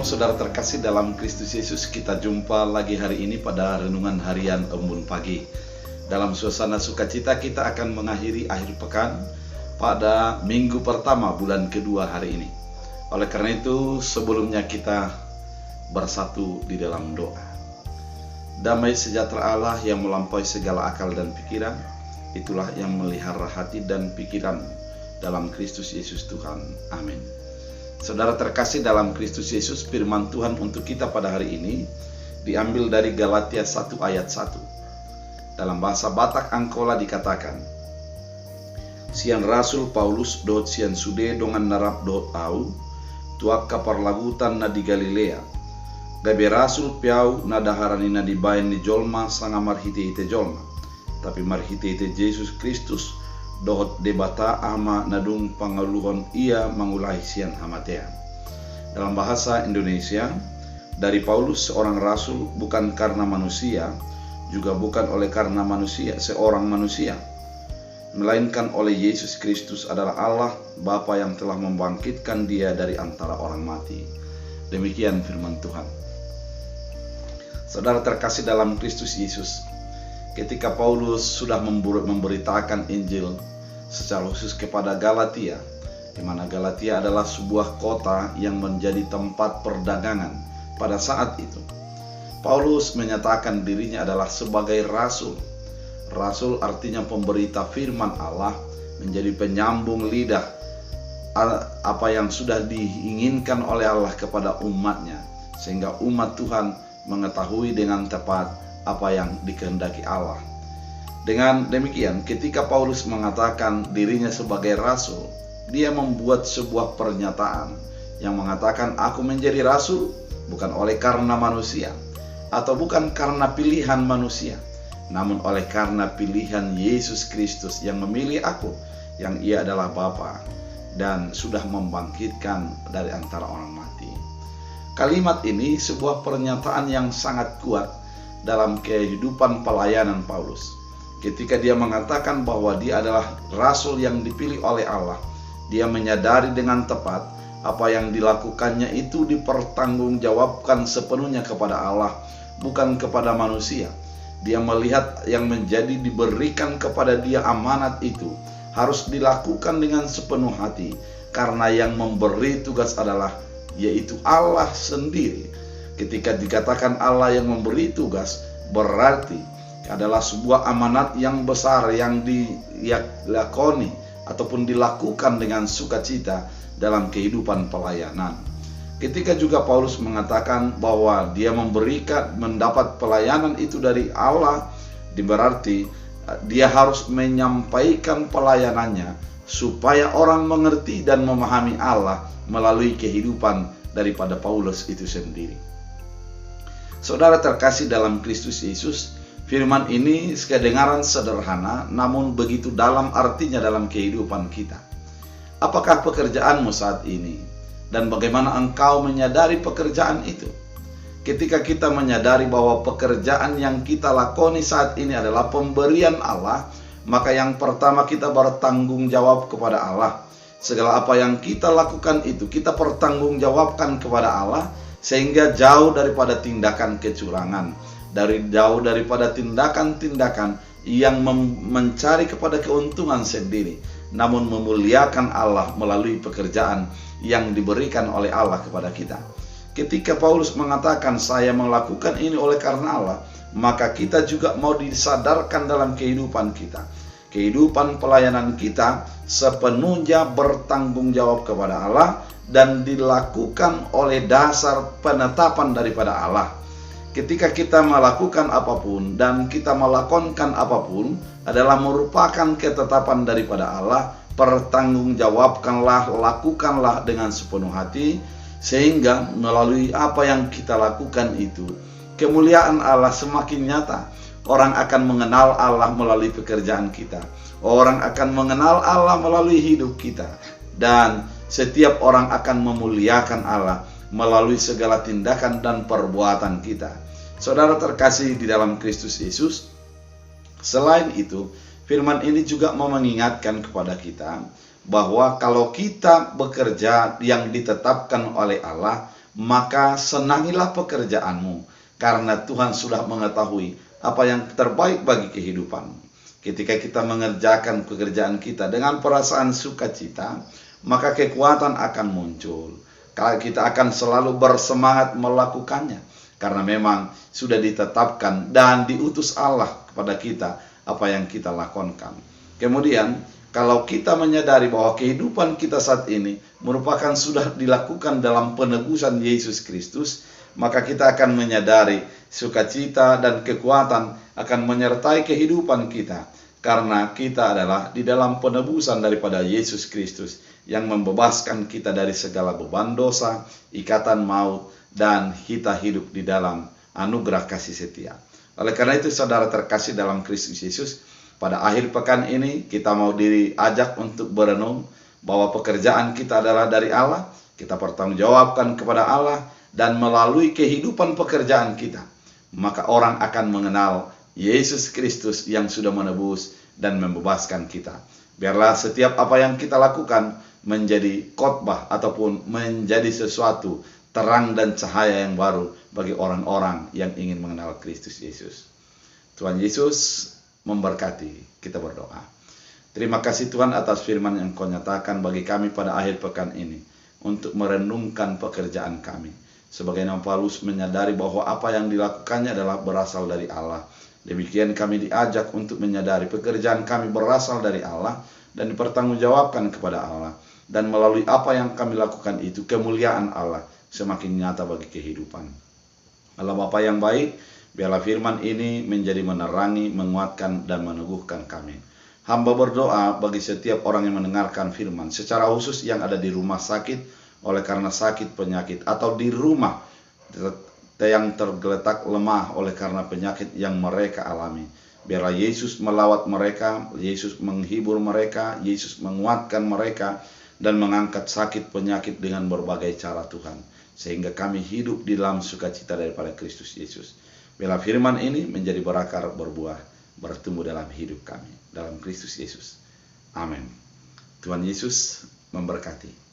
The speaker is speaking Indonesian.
Shalom saudara terkasih dalam Kristus Yesus. Kita jumpa lagi hari ini pada renungan harian Embun Pagi. Dalam suasana sukacita kita akan mengakhiri akhir pekan pada minggu pertama bulan kedua hari ini. Oleh karena itu sebelumnya kita bersatu di dalam doa. Damai sejahtera Allah yang melampaui segala akal dan pikiran, itulah yang melihara hati dan pikiran dalam Kristus Yesus Tuhan. Amin. Saudara terkasih dalam Kristus Yesus, firman Tuhan untuk kita pada hari ini diambil dari Galatia 1 ayat 1. Dalam bahasa Batak Angkola dikatakan, Sian Rasul Paulus dot sian sude dongan narap dot au, tuak kaparlagutan na di Galilea. Gabe Rasul piau na daharani na di bayan ni jolma sanga marhite ite jolma. Tapi marhite ite Yesus Kristus dohot debata ama nadung pangaluhon ia mangulai sian hamatea. Dalam bahasa Indonesia, dari Paulus seorang rasul bukan karena manusia, juga bukan oleh karena manusia, seorang manusia, melainkan oleh Yesus Kristus adalah Allah Bapa yang telah membangkitkan dia dari antara orang mati. Demikian firman Tuhan. Saudara terkasih dalam Kristus Yesus, ketika Paulus sudah memberitakan Injil secara khusus kepada Galatia, di mana Galatia adalah sebuah kota yang menjadi tempat perdagangan pada saat itu, Paulus menyatakan dirinya adalah sebagai rasul. Rasul artinya pemberita firman Allah, menjadi penyambung lidah apa yang sudah diinginkan oleh Allah kepada umatnya, sehingga umat Tuhan mengetahui dengan tepat apa yang dikehendaki Allah. Dengan demikian, ketika Paulus mengatakan dirinya sebagai rasul, dia membuat sebuah pernyataan yang mengatakan, aku menjadi rasul bukan oleh karena manusia, atau bukan karena pilihan manusia, namun oleh karena pilihan Yesus Kristus yang memilih aku, yang ia adalah Bapa dan sudah membangkitkan dari antara orang mati. Kalimat ini sebuah pernyataan yang sangat kuat dalam kehidupan pelayanan Paulus. Ketika dia mengatakan bahwa dia adalah rasul yang dipilih oleh Allah, dia menyadari dengan tepat apa yang dilakukannya itu dipertanggungjawabkan sepenuhnya kepada Allah, bukan kepada manusia. Dia melihat yang menjadi diberikan kepada dia amanat itu harus dilakukan dengan sepenuh hati, karena yang memberi tugas adalah yaitu Allah sendiri. Ketika dikatakan Allah yang memberi tugas, berarti adalah sebuah amanat yang besar yang dilakoni ataupun dilakukan dengan sukacita dalam kehidupan pelayanan. Ketika juga Paulus mengatakan bahwa dia mendapat pelayanan itu dari Allah, berarti dia harus menyampaikan pelayanannya supaya orang mengerti dan memahami Allah melalui kehidupan daripada Paulus itu sendiri. Saudara terkasih dalam Kristus Yesus, firman ini kedengaran sederhana, namun begitu dalam artinya dalam kehidupan kita. Apakah pekerjaanmu saat ini? Dan bagaimana engkau menyadari pekerjaan itu? Ketika kita menyadari bahwa pekerjaan yang kita lakoni saat ini adalah pemberian Allah, maka yang pertama kita bertanggung jawab kepada Allah. Segala apa yang kita lakukan itu kita pertanggungjawabkan kepada Allah, sehingga jauh daripada tindakan kecurangan, jauh daripada tindakan-tindakan yang mencari kepada keuntungan sendiri, namun memuliakan Allah melalui pekerjaan yang diberikan oleh Allah kepada kita. Ketika Paulus mengatakan saya melakukan ini oleh karena Allah, maka kita juga mau disadarkan dalam kehidupan kita. Kehidupan pelayanan kita sepenuhnya bertanggung jawab kepada Allah dan dilakukan oleh dasar penetapan daripada Allah. Ketika kita melakukan apapun dan kita melakonkan apapun adalah merupakan ketetapan daripada Allah, pertanggungjawabkanlah, lakukanlah dengan sepenuh hati, sehingga melalui apa yang kita lakukan itu, kemuliaan Allah semakin nyata. Orang akan mengenal Allah melalui pekerjaan kita. Orang akan mengenal Allah melalui hidup kita. Dan setiap orang akan memuliakan Allah melalui segala tindakan dan perbuatan kita. Saudara terkasih di dalam Kristus Yesus, selain itu, firman ini juga mau mengingatkan kepada kita bahwa kalau kita bekerja yang ditetapkan oleh Allah, maka senangilah pekerjaanmu, karena Tuhan sudah mengetahui apa yang terbaik bagi kehidupanmu. Ketika kita mengerjakan pekerjaan kita dengan perasaan sukacita, maka kekuatan akan muncul. Kita akan selalu bersemangat melakukannya, karena memang sudah ditetapkan dan diutus Allah kepada kita apa yang kita lakukan. Kemudian, kalau kita menyadari bahwa kehidupan kita saat ini merupakan sudah dilakukan dalam penebusan Yesus Kristus, maka kita akan menyadari sukacita dan kekuatan akan menyertai kehidupan kita, karena kita adalah di dalam penebusan daripada Yesus Kristus yang membebaskan kita dari segala beban dosa, ikatan maut, dan kita hidup di dalam anugerah kasih setia. Oleh karena itu, saudara terkasih dalam Kristus Yesus, pada akhir pekan ini kita mau diajak untuk berenung bahwa pekerjaan kita adalah dari Allah, kita pertanggungjawabkan kepada Allah, dan melalui kehidupan pekerjaan kita, maka orang akan mengenal Yesus Kristus yang sudah menebus dan membebaskan kita. Biarlah setiap apa yang kita lakukan menjadi khotbah ataupun menjadi sesuatu terang dan cahaya yang baru bagi orang-orang yang ingin mengenal Kristus Yesus. Tuhan Yesus memberkati. Kita berdoa. Terima kasih Tuhan atas firman yang Kau nyatakan bagi kami pada akhir pekan ini, untuk merenungkan pekerjaan kami. Sebagaimana Paulus menyadari bahwa apa yang dilakukannya adalah berasal dari Allah, demikian kami diajak untuk menyadari pekerjaan kami berasal dari Allah dan dipertanggungjawabkan kepada Allah. Dan melalui apa yang kami lakukan itu, kemuliaan Allah semakin nyata bagi kehidupan. Allah Bapa yang baik, biarlah firman ini menjadi menerangi, menguatkan, dan meneguhkan kami. Hamba berdoa bagi setiap orang yang mendengarkan firman, secara khusus yang ada di rumah sakit oleh karena sakit penyakit, atau di rumah yang tergeletak lemah oleh karena penyakit yang mereka alami. Biarlah Yesus melawat mereka, Yesus menghibur mereka, Yesus menguatkan mereka, dan mengangkat sakit penyakit dengan berbagai cara Tuhan, sehingga kami hidup di dalam sukacita daripada Kristus Yesus. Biarlah firman ini menjadi berakar, berbuah, bertumbuh dalam hidup kami, dalam Kristus Yesus. Amin. Tuhan Yesus memberkati.